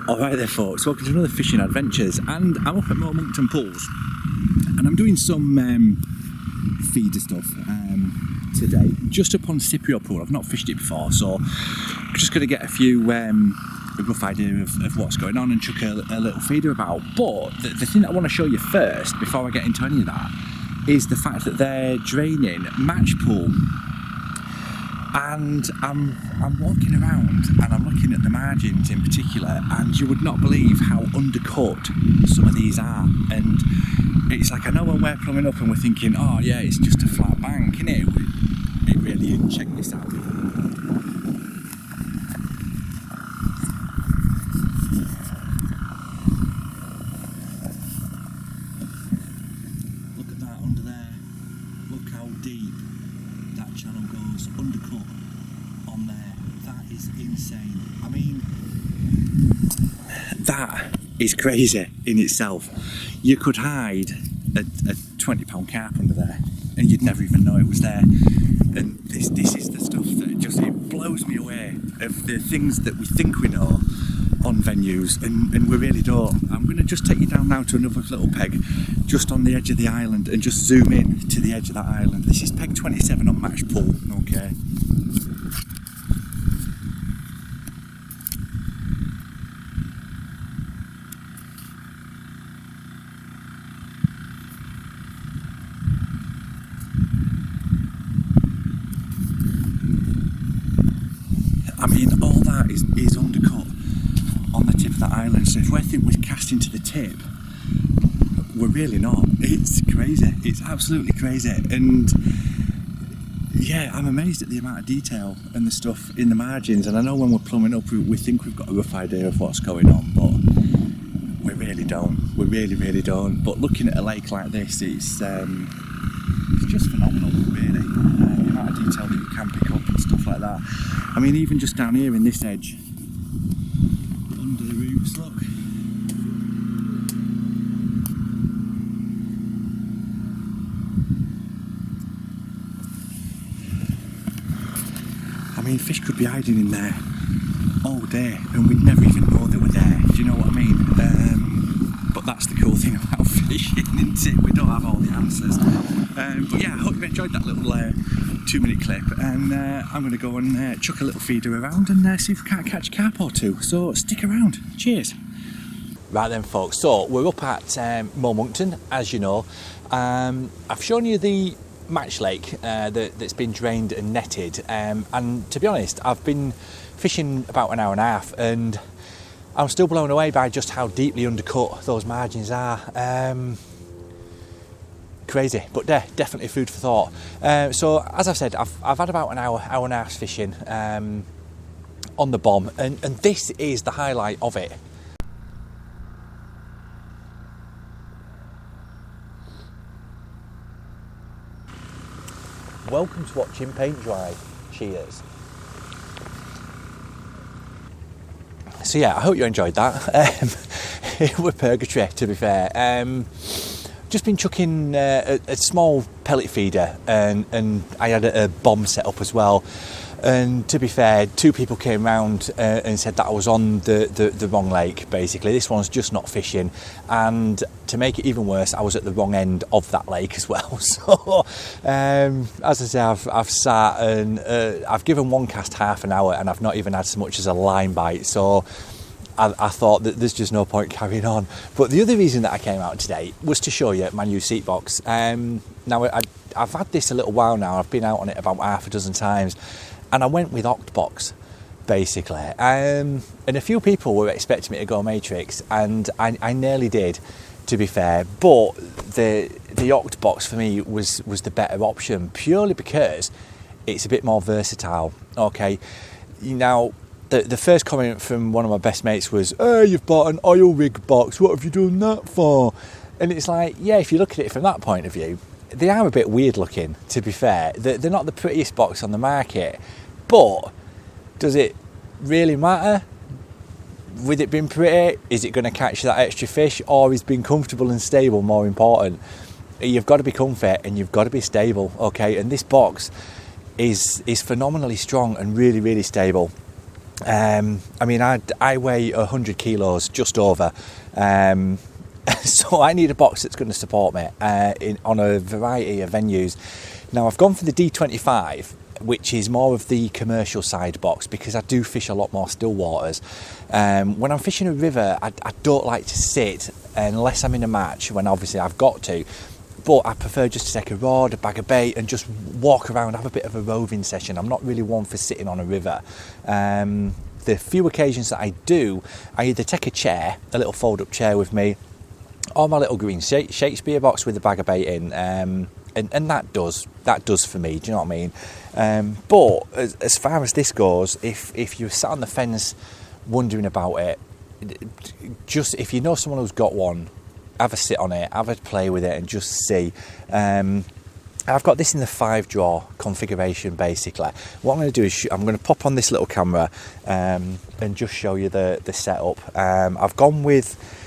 Alright there folks, welcome to another fishing adventures, and I'm up at Monkton Pools and I'm doing some feeder stuff today, just up on Scipio Pool. I've not fished it before, so I'm just going to get a few a rough idea of what's going on and chuck a little feeder about. But the thing that I want to show you first, before I get into any of that, is the fact that they're draining Match Pool. And I'm walking around and I'm looking at the margins in particular, and you would not believe how undercut some of these are. And it's like, I know when we're plumbing up and we're thinking, oh yeah, it's just a flat bank, innit? It really isn't. Check this out. Look at that under there. Look how deep that channel goes, undercut on there. That is insane. I mean, that is crazy in itself. You could hide a £20 carp under there and you'd never even know it was there. And this is the stuff that just, it blows me away, of the things that we think we know on venues and we really don't. I'm going to just take you down now to another little peg just on the edge of the island and just zoom in to the edge of that island. This is peg 27 on Match Pool, okay. I mean, all that is undercut on the tip of that island. So if we think we're casting to the tip, we're really not. It's crazy. It's absolutely crazy. And yeah, I'm amazed at the amount of detail and the stuff in the margins. And I know when we're plumbing up, we think we've got a rough idea of what's going on, but we really don't. We really don't. But looking at a lake like this, it's just phenomenal, really. The amount of detail that you can pick up and stuff like that. I mean, even just down here in this edge, under the roots, look. I mean, fish could be hiding in there all day and we'd never even know they were there. Do you know what I mean? But that's the cool thing about fishing, isn't it? We don't have all the answers. But yeah, I hope you enjoyed that little 2-minute clip, and I'm going to go and chuck a little feeder around and see if we can't catch a carp or two. So stick around. Cheers. Right then folks, so we're up at Monkton, as you know. I've shown you the match lake that's been drained and netted, and to be honest, I've been fishing about an hour and a half and I'm still blown away by just how deeply undercut those margins are. Crazy, but definitely food for thought. So as I've said, I've had about an hour and a half fishing on the bomb, and this is the highlight of it. Welcome to watching paint dry. Cheers. So yeah, I hope you enjoyed that. It was purgatory, to be fair. Just been chucking a small pellet feeder, and I had a bomb set up as well. And to be fair, 2 people came round and said that I was on the wrong lake, basically. This one's just not fishing. And to make it even worse, I was at the wrong end of that lake as well. So, as I say, I've sat and I've given one cast half an hour and I've not even had so much as a line bite. So I thought that there's just no point carrying on. But the other reason that I came out today was to show you my new seat box. Now, I've had this a little while now. I've been out on it about half a dozen times. And I went with Octbox, basically. And a few people were expecting me to go Matrix, and I nearly did, to be fair. But the Octbox for me was the better option, purely because it's a bit more versatile. Okay, now the first comment from one of my best mates was, "Oh, you've bought an oil rig box. What have you done that for?" And it's like, yeah, if you look at it from that point of view, they are a bit weird looking, to be fair. They're not the prettiest box on the market. But does it really matter? With it being pretty, is it going to catch that extra fish, or is being comfortable and stable more important? You've got to be comfy and you've got to be stable, okay? And this box is phenomenally strong and really stable. I mean, I weigh 100 kilos, just over, so I need a box that's going to support me on a variety of venues. Now, I've gone for the D25, which is more of the commercial side box, because I do fish a lot more still waters. When I'm fishing a river, I don't like to sit unless I'm in a match, when obviously I've got to. But I prefer just to take a rod, a bag of bait, and just walk around, have a bit of a roving session. I'm not really one for sitting on a river. The few occasions that I do, I either take a chair, a little fold-up chair with me, or my little green Shakespeare box with a bag of bait in, and that does for me. Do you know what I mean? But as far as this goes, if you're sat on the fence wondering about it, just if you know someone who's got one, have a sit on it, have a play with it, and just see. I've got this in the 5-draw configuration, basically. What I'm going to do is I'm going to pop on this little camera and just show you the setup. I've gone with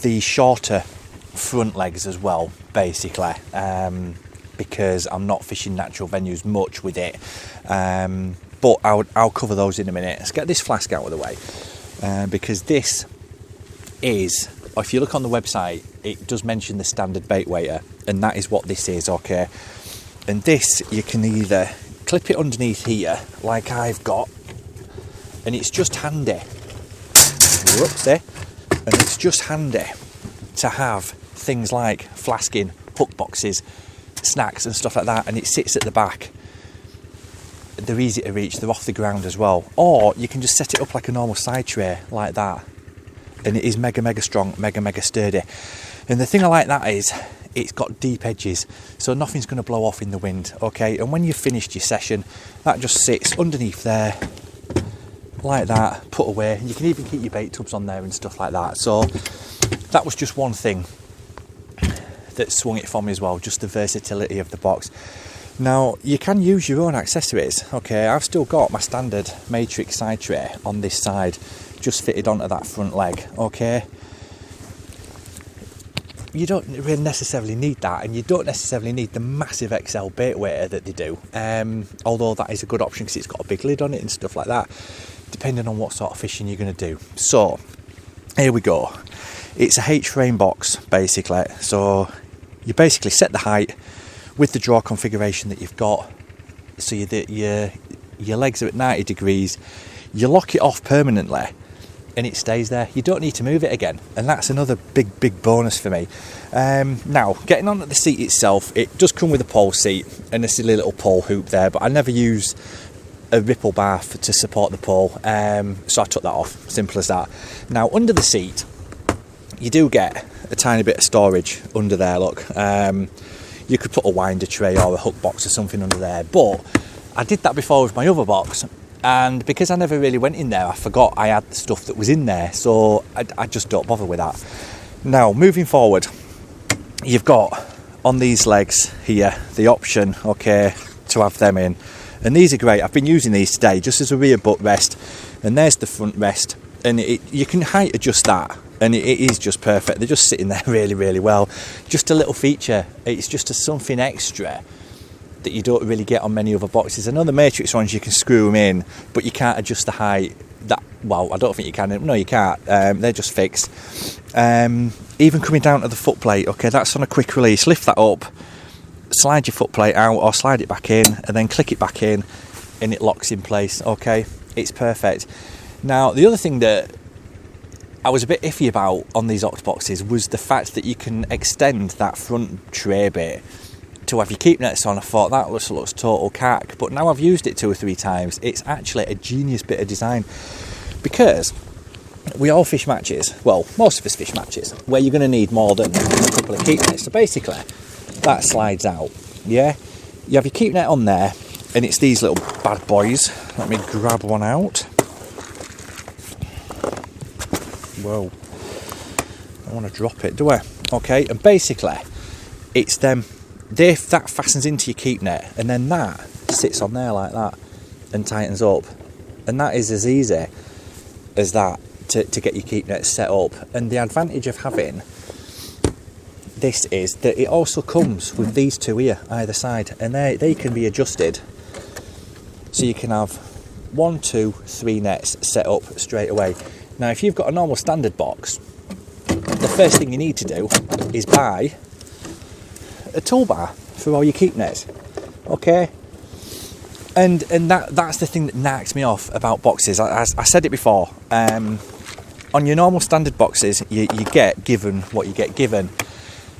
the shorter front legs as well, basically, because I'm not fishing natural venues much with it. But I'll cover those in a minute. Let's get this flask out of the way, because this is, if you look on the website, it does mention the standard bait weighter, and that is what this is, okay? And this, you can either clip it underneath here, like I've got, and it's just handy. Whoopsie. And it's just handy to have things like flasking, hook boxes, snacks and stuff like that, and it sits at the back. They're easy to reach, they're off the ground as well. Or you can just set it up like a normal side tray, like that. And it is mega strong, mega sturdy. And the thing I like that is it's got deep edges, so nothing's going to blow off in the wind, okay? And when you've finished your session, that just sits underneath there like that, put away. And you can even keep your bait tubs on there and stuff like that. So that was just one thing that swung it for me as well, just the versatility of the box. Now, you can use your own accessories, okay? I've still got my standard matrix side tray on this side, just fitted onto that front leg, okay? You don't really necessarily need that, and you don't necessarily need the massive XL bait weighter that they do, although that is a good option because it's got a big lid on it and stuff like that, depending on what sort of fishing you're going to do. So, here we go. It's a H-frame box, basically. So, you basically set the height with the draw configuration that you've got, so your legs are at 90 degrees, you lock it off permanently, and it stays there. You don't need to move it again, and that's another big bonus for me. Now, getting on to the seat itself, it does come with a pole seat and a silly little pole hoop there, but I never use a ripple bar to support the pole, so I took that off. Simple as that. Now, under the seat, you do get a tiny bit of storage under there, look. You could put a winder tray or a hook box or something under there, but I did that before with my other box, and because I never really went in there, I forgot I had the stuff that was in there, so I just don't bother with that. Now, moving forward, you've got on these legs here the option, okay, to have them in, and these are great. I've been using these today just as a rear butt rest, and there's the front rest, and you can height adjust that, and it is just perfect. They're just sitting there really well. Just a little feature. It's just something extra that you don't really get on many other boxes. I know the Matrix ones, you can screw them in, but you can't adjust the height. Well, I don't think you can. No, you can't. They're just fixed. Even coming down to the foot plate, okay, that's on a quick release. Lift that up, slide your foot plate out, or slide it back in, and then click it back in, and it locks in place, okay? It's perfect. Now, the other thing that I was a bit iffy about on these Octboxes was the fact that you can extend that front tray bit to have your keep nets on. I thought that looks total cack, but now I've used it 2 or 3 times, it's actually a genius bit of design, because we all fish matches, well, most of us fish matches, where you're going to need more than a couple of keep nets. So basically, that slides out, yeah? You have your keep net on there, and it's these little bad boys. Let me grab one out. Whoa, I don't want to drop it, do I? Okay, and basically, it's them. That fastens into your keep net, and then that sits on there like that and tightens up, and that is as easy as that to get your keep net set up. And the advantage of having this is that it also comes with these 2 here either side, and they can be adjusted, so you can have 1, 2, 3 nets set up straight away. Now, if you've got a normal standard box, the first thing you need to do is buy a toolbar for all your keep nets, okay? And that's the thing that knacks me off about boxes. I said it before. On your normal standard boxes, you get given what you get given.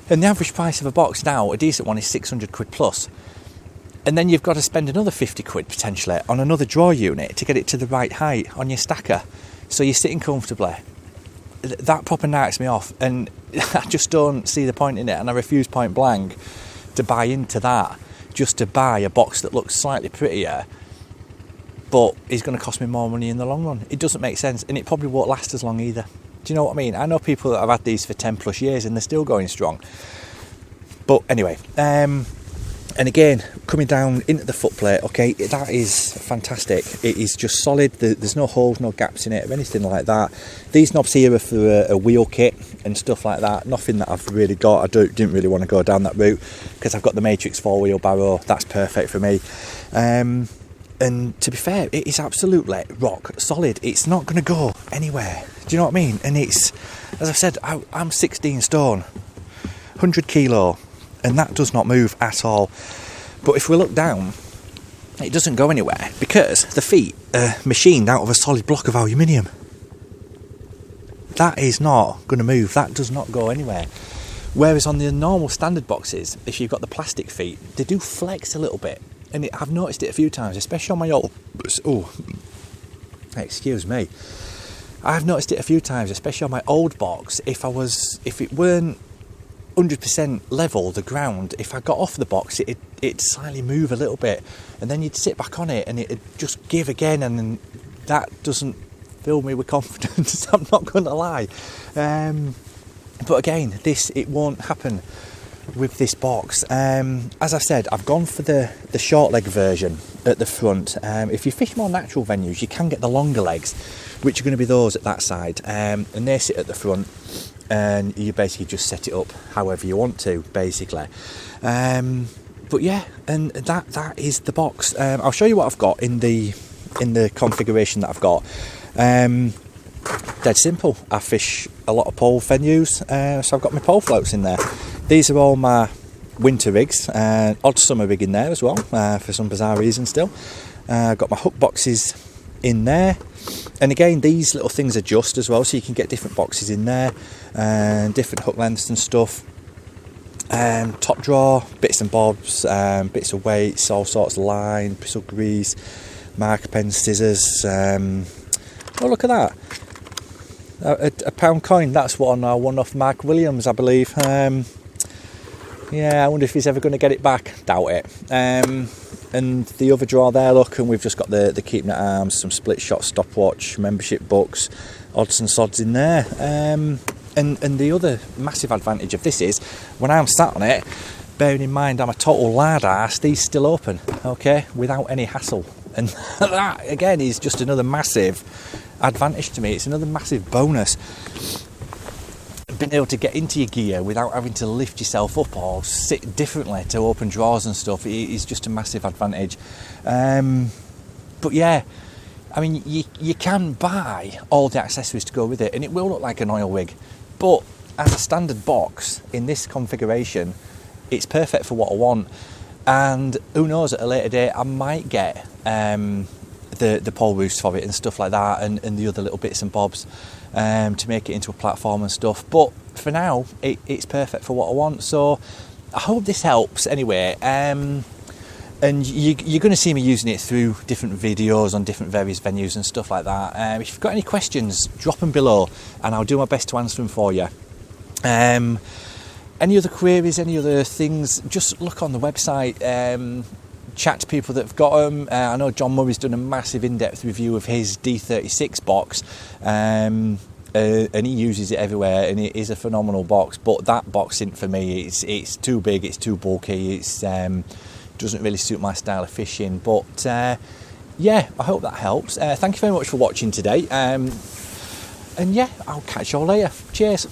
And the average price of a box now, a decent one, is 600 quid plus. And then you've got to spend another 50 quid potentially on another drawer unit to get it to the right height on your stacker, so you're sitting comfortably. That proper knacks me off, and I just don't see the point in it, and I refuse point blank to buy into that just to buy a box that looks slightly prettier but is going to cost me more money in the long run. It doesn't make sense, and it probably won't last as long either. Do you know what I mean? I know people that have had these for 10 plus years and they're still going strong. But anyway, and again, coming down into the footplate, okay, that is fantastic. It is just solid. There's no holes, no gaps in it or anything like that. These knobs here are for a wheel kit and stuff like that. Nothing that I've really got. I didn't really want to go down that route because I've got the Matrix 4-wheel barrow. That's perfect for me. And to be fair, it is absolutely rock solid. It's not going to go anywhere. Do you know what I mean? And it's, as I said, I'm 16 stone, 100 kilo, and that does not move at all. But if we look down, it doesn't go anywhere because the feet are machined out of a solid block of aluminium. That is not going to move. That does not go anywhere. Whereas on the normal standard boxes, if you've got the plastic feet, they do flex a little bit. And I've noticed it a few times, especially on my old... Oh, excuse me. I've noticed it a few times, especially on my old box. If it weren't 100% level, the ground, if I got off the box, it'd slightly move a little bit. And then you'd sit back on it and it'd just give again. And that doesn't fill me with confidence, I'm not going to lie. But again, it won't happen with this box. As I said, I've gone for the short leg version at the front. If you fish more natural venues, you can get the longer legs, which are going to be those at that side, and they sit at the front, and you basically just set it up however you want to, basically. But yeah, and that is the box. I'll show you what I've got in the configuration that I've got. Dead simple. I fish a lot of pole venues, so I've got my pole floats in there. These are all my winter rigs, odd summer rig in there as well, for some bizarre reason still. I've got my hook boxes in there, and again these little things adjust as well, so you can get different boxes in there, and different hook lengths and stuff. Top drawer, bits and bobs, bits of weights, all sorts of line, bristle grease, marker pen, scissors. Oh, look at that. A pound coin. That's one off Mark Williams, I believe. Yeah, I wonder if he's ever going to get it back. Doubt it. And the other drawer there, look, and we've just got the keep net arms, some split shot stopwatch, membership books, odds and sods in there. And the other massive advantage of this is, when I'm sat on it, bearing in mind I'm a total lard arse, these still open, okay, without any hassle. And that, again, is just another massive advantage to me. It's another massive bonus. Being able to get into your gear without having to lift yourself up or sit differently to open drawers and stuff is just a massive advantage. But yeah, I mean, you can buy all the accessories to go with it, and it will look like an oil rig. But as a standard box in this configuration, it's perfect for what I want. And who knows, at a later date I might get the pole roofs for it and stuff like that, and the other little bits and bobs to make it into a platform and stuff. But for now, it's perfect for what I want. So I hope this helps anyway. And you're going to see me using it through different videos on different various venues and stuff like that. If you've got any questions, drop them below and I'll do my best to answer them for you. Any other queries, any other things, just look on the website, chat to people that have got them. I know John Murray's done a massive in-depth review of his D36 box, and he uses it everywhere, and it is a phenomenal box. But that box isn't for me. It's too big, it's too bulky, it's doesn't really suit my style of fishing. But yeah, I hope that helps. Thank you very much for watching today, and yeah, I'll catch you all later. Cheers.